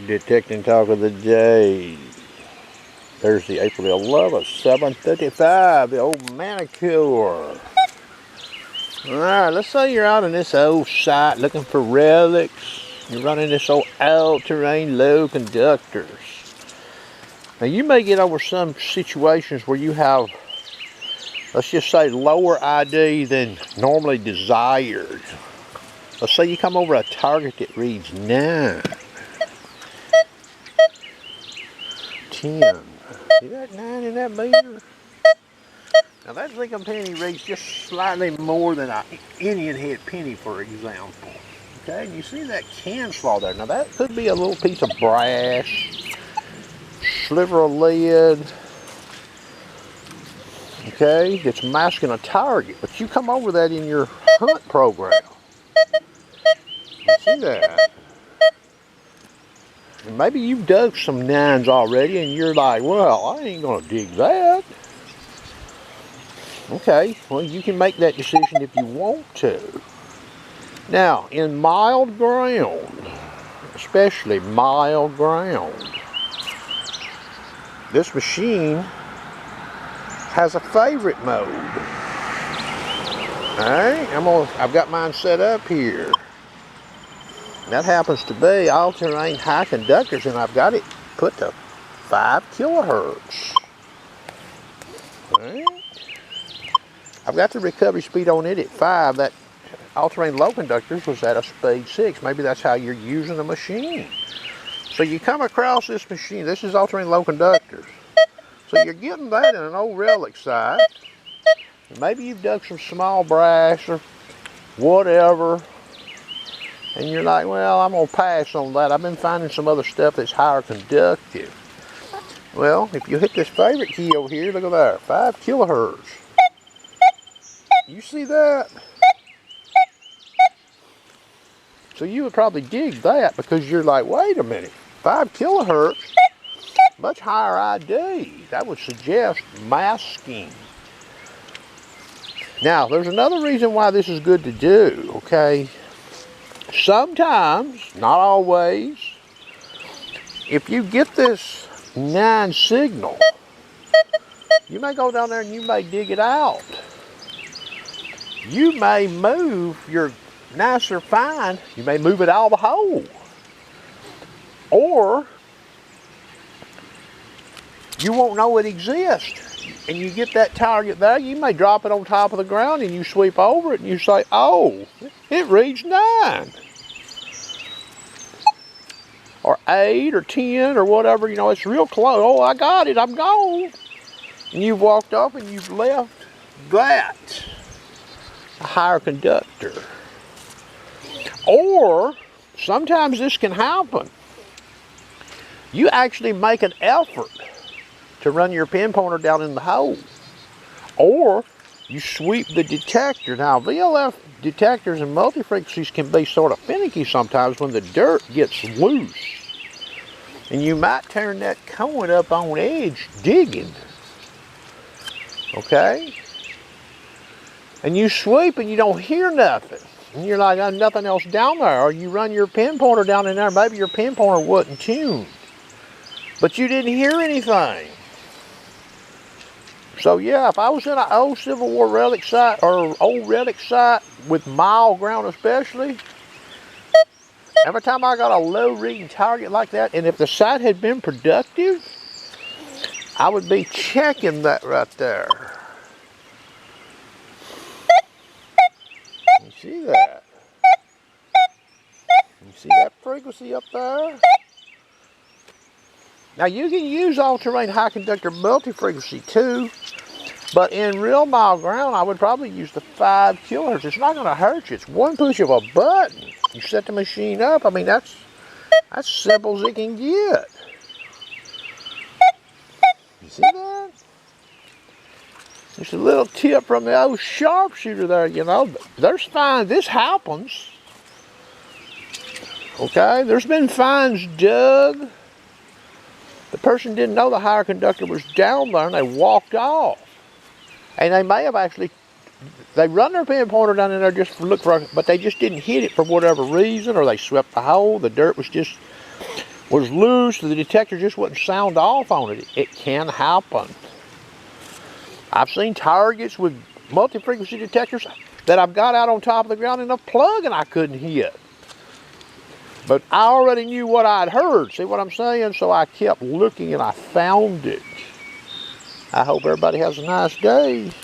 detecting talk of the day. Thursday, April the 11th, 7:55, the old Manticore. Alright, let's say you're out on this old site looking for relics. You're running this old all-terrain low conductors. Now you may get over some situations where you have, let's just say, lower ID than normally desired. Let's say you come over a target that reads 9, 10. See that 9 in that meter? Now that zinc penny reads just slightly more than an Indian head penny, for example. Okay, and you see that can slaw there. Now that could be a little piece of brass, sliver of lead, okay, that's masking a target. But you come over that in your hunt program. You see that? And maybe you've dug some 9s already and you're like, well, I ain't gonna dig that. Okay, well, you can make that decision if you want to. Now, in mild ground, especially mild ground, this machine has a favorite mode. Alright, I've got mine set up here. That happens to be all-terrain high conductors, and I've got it put to 5 kilohertz. Alright. I've got the recovery speed on it at 5. That all-terrain low conductors was at a speed 6. Maybe that's how you're using the machine. So you come across this machine. This is all-terrain low conductors. So you're getting that in an old relic site. Maybe you've dug some small brass or whatever. And you're like, well, I'm going to pass on that. I've been finding some other stuff that's higher conductive. Well, if you hit this favorite key over here, look at that, 5 kilohertz. You see that? So you would probably dig that because you're like, wait a minute, 5 kilohertz, much higher ID. That would suggest masking. Now, there's another reason why this is good to do, okay? Sometimes, not always, if you get this 9 signal, you may go down there and you may dig it out. You may move your nicer find, you may move it out of the hole. Or you won't know it exists. And you get that target there, you may drop it on top of the ground and you sweep over it and you say, oh, it reads 9. Or 8 or 10 or whatever, you know, it's real close. Oh, I got it, I'm gone. And you've walked off and you've left that, a higher conductor. Or sometimes this can happen. You actually make an effort to run your pinpointer down in the hole. Or you sweep the detector. Now, VLF detectors and multi-frequencies can be sort of finicky sometimes when the dirt gets loose. And you might turn that coin up on edge digging. Okay? And you sweep and you don't hear nothing. And you're like, oh, nothing else down there. Or you run your pinpointer down in there, maybe your pinpointer wasn't tuned. But you didn't hear anything. So yeah, if I was in an old Civil War relic site or old relic site with mild ground especially, every time I got a low reading target like that, and if the site had been productive, I would be checking that right there. You see that? You see that frequency up there? Now you can use all-terrain high conductor multi-frequency too, but in real mild ground I would probably use the 5 kilohertz. It's not going to hurt you. It's one push of a button. You set the machine up. I mean, that's simple as it can get. You see that? Just a little tip from the old sharpshooter there, you know. There's finds, this happens. Okay, there's been finds dug. The person didn't know the higher conductor was down there and they walked off. And they may have actually, they run their pinpointer down in there just to look for, but they just didn't hit it for whatever reason, or they swept the hole, the dirt was just was loose, the detector just wouldn't sound off on it. It can happen. I've seen targets with multi-frequency detectors that I've got out on top of the ground in a plug and I couldn't hit. But I already knew what I'd heard. See what I'm saying? So I kept looking and I found it. I hope everybody has a nice day.